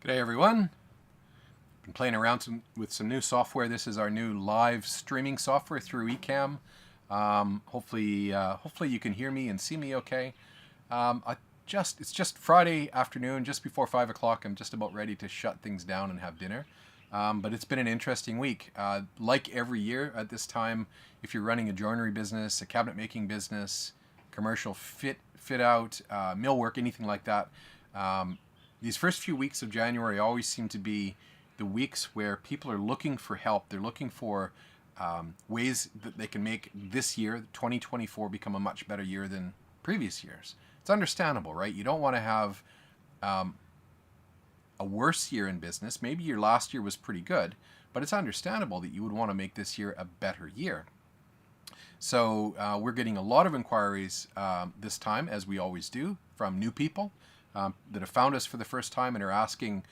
G'day everyone. Been playing around with some new software. This is our new live streaming software through Ecamm. Hopefully you can hear me and see me okay. It's just Friday afternoon, just before 5 o'clock. I'm just about ready to shut things down and have dinner. But it's been an interesting week. Like every year at this time, if you're running a joinery business, a cabinet making business, commercial fit out, millwork, anything like that, these first few weeks of January always seem to be the weeks where people are looking for help. They're looking for ways that they can make this year, 2024, become a much better year than previous years. It's understandable, right? You don't want to have a worse year in business. Maybe your last year was pretty good, but it's understandable that you would want to make this year a better year. So we're getting a lot of inquiries this time, as we always do, from new people that have found us for the first time and are asking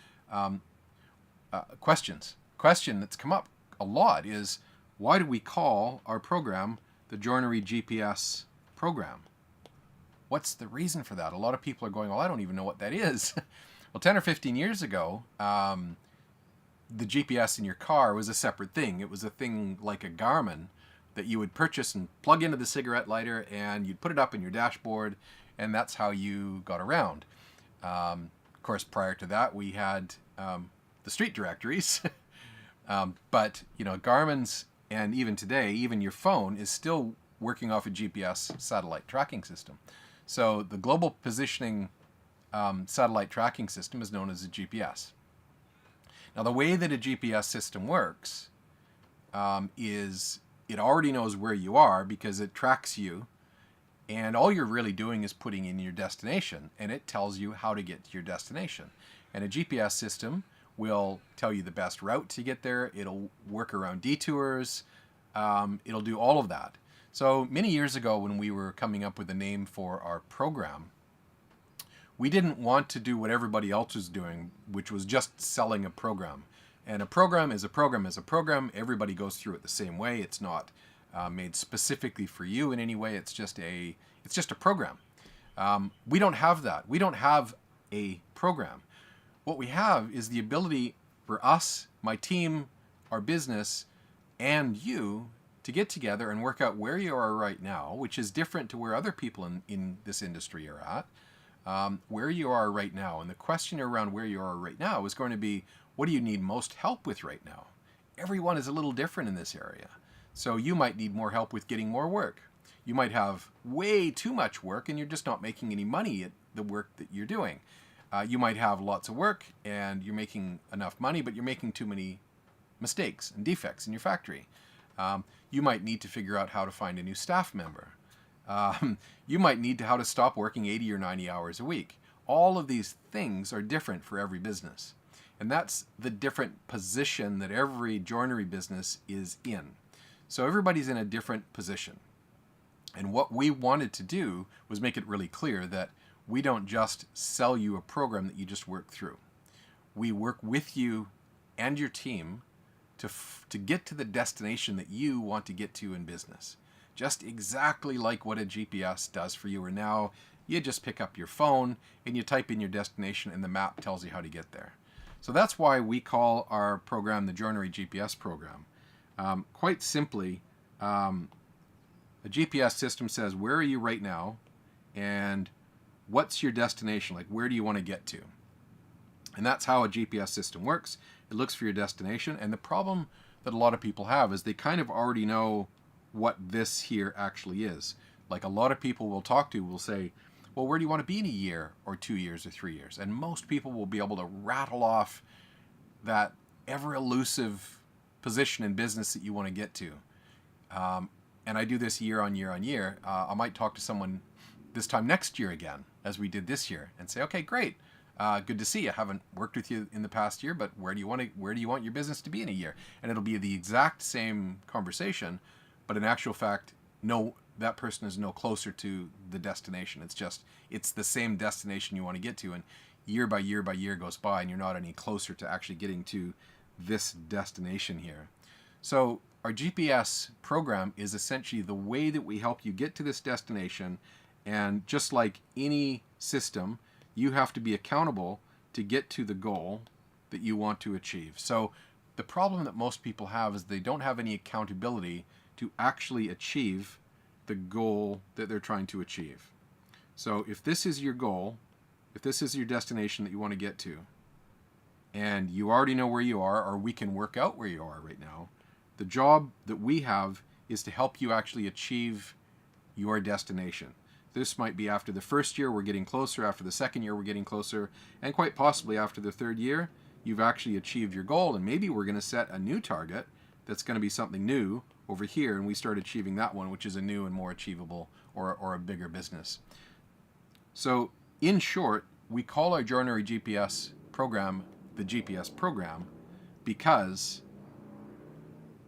questions. Question that's come up a lot is, why do we call our program the Joinery GPS program? What's the reason for that? A lot of people are going, well, I don't even know what that is. Well, 10 or 15 years ago, the GPS in your car was a separate thing. It was a thing like a Garmin that you would purchase and plug into the cigarette lighter, and you'd put it up in your dashboard, and that's how you got around. Of course, prior to that, we had the street directories. But, you know, Garmin's, and even today, even your phone is still working off a GPS satellite tracking system. So the global positioning satellite tracking system is known as a GPS. Now, the way that a GPS system works is it already knows where you are because it tracks you, and all you're really doing is putting in your destination, and it tells you how to get to your destination. And a GPS system will tell you the best route to get there. It'll work around detours. It'll do all of that. So many years ago, when we were coming up with a name for our program, we didn't want to do what everybody else was doing, which was just selling a program. And a program is a program is a program. Everybody goes through it the same way. It's not made specifically for you in any way. It's just a program. We don't have that. We don't have a program. What we have is the ability for us, my team, our business, and you to get together and work out where you are right now, which is different to where other people in this industry are at, where you are right now. And the question around where you are right now is going to be, what do you need most help with right now? Everyone is a little different in this area. So you might need more help with getting more work. You might have way too much work and you're just not making any money at the work that you're doing. You might have lots of work and you're making enough money, but you're making too many mistakes and defects in your factory. You might need to figure out how to find a new staff member. You might need how to stop working 80 or 90 hours a week. All of these things are different for every business. And that's the different position that every joinery business is in. So everybody's in a different position. And what we wanted to do was make it really clear that we don't just sell you a program that you just work through. We work with you and your team to get to the destination that you want to get to in business. Just exactly like what a GPS does for you. Or now you just pick up your phone and you type in your destination and the map tells you how to get there. So that's why we call our program the Joinery GPS program. Quite simply, a GPS system says, where are you right now? And what's your destination? Like, where do you want to get to? And that's how a GPS system works. It looks for your destination. And the problem that a lot of people have is they kind of already know what this here actually is. Like, a lot of people we'll talk to will say, well, where do you want to be in a year or 2 years or 3 years? And most people will be able to rattle off that ever elusive position in business that you want to get to. And I do this year on year on year. I might talk to someone this time next year again, as we did this year, and say, okay, great. Good to see you. I haven't worked with you in the past year, but where do you want your business to be in a year? And it'll be the exact same conversation, but in actual fact, no, that person is no closer to the destination. It's the same destination you want to get to, and year by year by year goes by, and you're not any closer to actually getting to this destination here. So our GPS program is essentially the way that we help you get to this destination, and just like any system, you have to be accountable to get to the goal that you want to achieve. So the problem that most people have is they don't have any accountability to actually achieve the goal that they're trying to achieve. So if this is your goal, if this is your destination that you want to get to, and you already know where you are, or we can work out where you are right now, the job that we have is to help you actually achieve your destination. This might be after the first year, we're getting closer. After the second year, we're getting closer. And quite possibly after the third year, you've actually achieved your goal. And maybe we're going to set a new target that's going to be something new over here. And we start achieving that one, which is a new and more achievable or a bigger business. So in short, we call our Joinery GPS program the GPS program because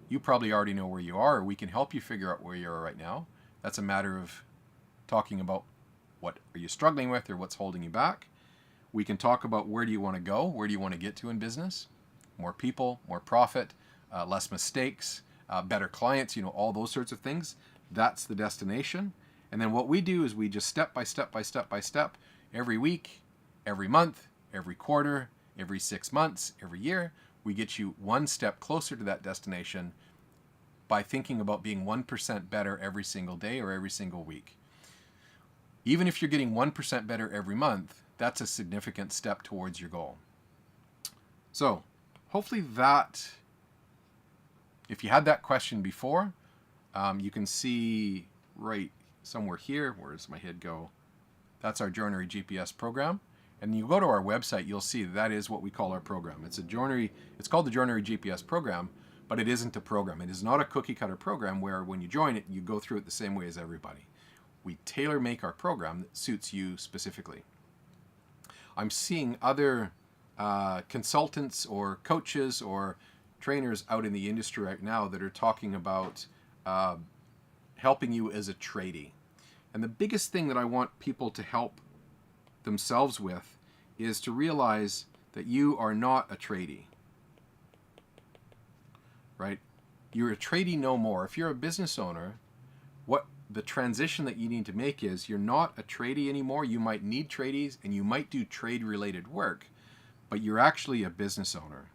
you probably already know where you are, or we can help you figure out where you are right now. That's a matter of talking about what are you struggling with or what's holding you back. We can talk about where do you want to go, where do you want to get to in business, more people, more profit, less mistakes, better clients, all those sorts of things. That's the destination. And then what we do is we just step by step by step by step, every week, every month, every quarter, every 6 months, every year, we get you one step closer to that destination by thinking about being 1% better every single day or every single week. Even if you're getting 1% better every month, that's a significant step towards your goal. So hopefully that, if you had that question before, you can see right somewhere here, where does my head go? That's our Joinery GPS program. And you go to our website, you'll see that is what we call our program. It's called the Joinery GPS program, but it isn't a program. It is not a cookie cutter program where when you join it, you go through it the same way as everybody. We tailor make our program that suits you specifically. I'm seeing other consultants or coaches or trainers out in the industry right now that are talking about helping you as a tradie. And the biggest thing that I want people to help themselves with is to realize that you are not a tradie, right? You're a tradie no more. If you're a business owner, what the transition that you need to make is you're not a tradie anymore. You might need tradies and you might do trade related work, but you're actually a business owner.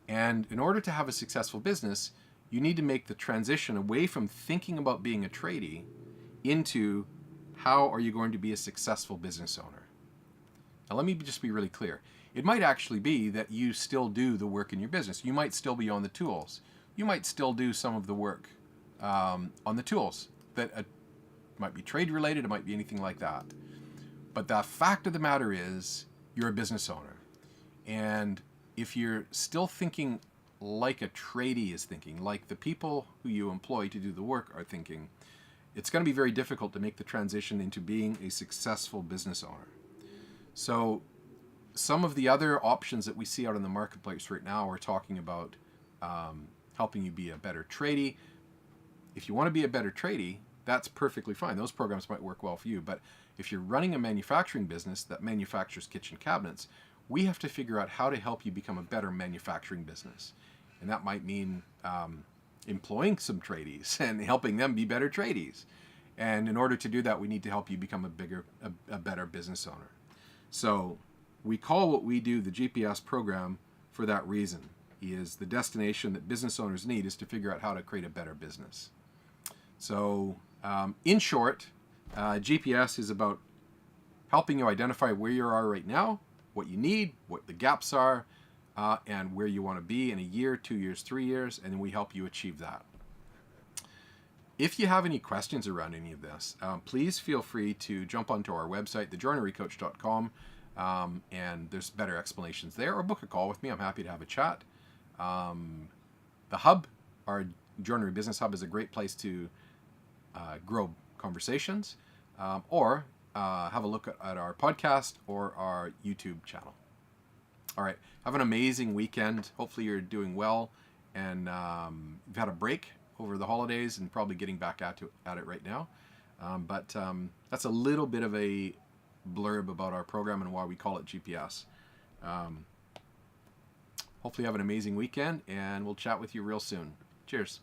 And in order to have a successful business, you need to make the transition away from thinking about being a tradie into how are you going to be a successful business owner. Now let me just be really clear. It might actually be that you still do the work in your business. You might still be on the tools. You might still do some of the work on the tools that might be trade related, it might be anything like that. But the fact of the matter is you're a business owner. And if you're still thinking like a tradie is thinking, like the people who you employ to do the work are thinking, it's going to be very difficult to make the transition into being a successful business owner. So some of the other options that we see out in the marketplace right now are talking about helping you be a better tradie. If you want to be a better tradie, that's perfectly fine. Those programs might work well for you. But if you're running a manufacturing business that manufactures kitchen cabinets, we have to figure out how to help you become a better manufacturing business. And that might mean employing some tradies and helping them be better tradies. And in order to do that, we need to help you become a better business owner. So we call what we do the GPS program for that reason. Is the destination that business owners need is to figure out how to create a better business. So in short, GPS is about helping you identify where you are right now, what you need, what the gaps are, and where you want to be in a year, 2 years, 3 years, and then we help you achieve that. If you have any questions around any of this, please feel free to jump onto our website, thejoinerycoach.com, and there's better explanations there, or book a call with me. I'm happy to have a chat. The hub, our Joinery Business Hub, is a great place to grow conversations, or have a look at our podcast or our YouTube channel. All right, have an amazing weekend. Hopefully you're doing well, and you've had a break over the holidays and probably getting back at it right now. But that's a little bit of a blurb about our program and why we call it GPS. Hopefully you have an amazing weekend, and we'll chat with you real soon. Cheers.